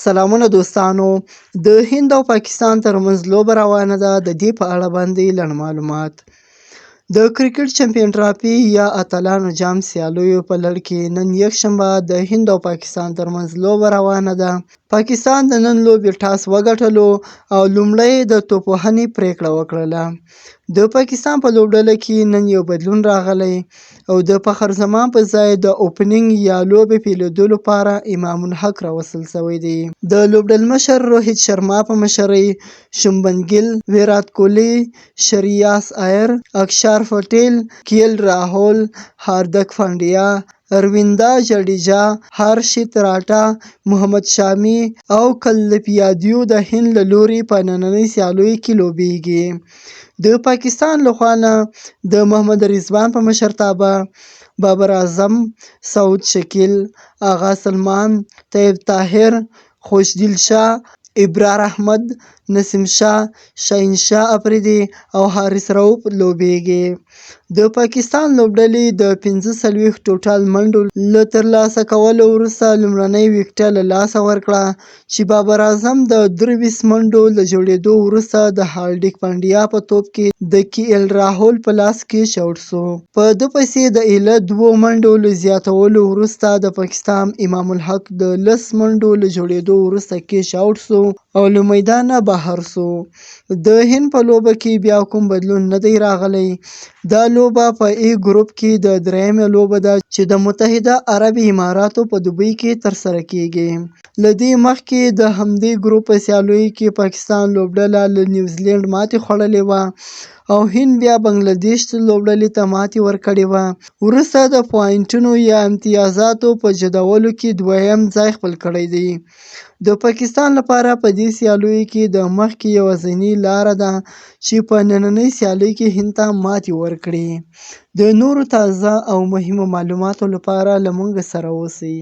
سلامونه دوستانو، د هند او پاکستان ترمنځ لوبه روانه ده. د دې په اړه باندې لنډ معلومات. د کرکټ چمپیون ټرافي یا اتلانو جام سیالیو په لړ کې نن یکشنبه د هند او پاکستان ترمنځ لوبه روانه ده. پاکستان د نن لوبې ټاس وګټلو او لومړی د توپ وهنې پریکړه وکړله. د پاکستان په لوبډله کې نن یو بدلون راغلی او د فخر زمان په ځای د اوپننګ یا لوبې پیلېدو لپاره امام الحق راوستل شوی دی. د لوبډلمشر روهیت شرما په مشرۍ شوبمن ګیل، ویرات کوهلي، شریاس ایر، اکشار پټیل، کیل راهول، هاردک پانډیا، ارویندا جډیجا، هارشیت راټا، محمد شامي او کلدیپ یادیو د هند له لوري په نننۍ سیالیو کې لوبیږي. د پاکستان لخوا نه د محمد رضوان په مشرتابه بابر اعظم، سعود شکیل، آغا سلمان، طیب طاهر، خوشدل شاه، ابرار احمد، نسیم شاه، شاهین شاه افریدي او حارث رؤف لوبیږي. د پاکستان لوبډلې د 45 ټوټال منډو له ترلاسه کولو وروسته لومړنۍ ویکټه له لاسه ورکړه چې بابر اعظم د 23 منډو له جوړېدو وروسته د هاردک پانډیا په توپ کې د کیل راهول په لاس کې چاوټ شو. په ده پسې د ایله 2 منډو له زیاتولو وروسته د پاکستان امام الحق د 10 منډو له جوړېدو وروسته کې چاوټ شو او له میدانه بهر شو. د هند په لوبه کې بیا کوم بدلون نه دی راغلی. دا لوبه په ای ګروپ کې د درېیمې لوبه ده چې د متحده عربي اماراتو په دوبۍ کې ترسره کیږي. له دې مخکې د همدې ګروپ په سیالیو کې پاکستان لوبډله له نیوزیلینډ ماتې خوړلې وه او هند بیا بنګلادیش لوبډلې ته ماتې ورکړې وه. وروسته د پوینټونو یا امتیازاتو په جدولو کې دویم ځای خپل کړی دی. د پاکستان لپاره په دې سیالیو کې د مخکې یوازینۍ لاره ده چې په نننۍ سیالۍ کې هند ته ماتې ورکړي. د نورو تازه او مهمو معلوماتو لپاره له موږ سره اوسئ.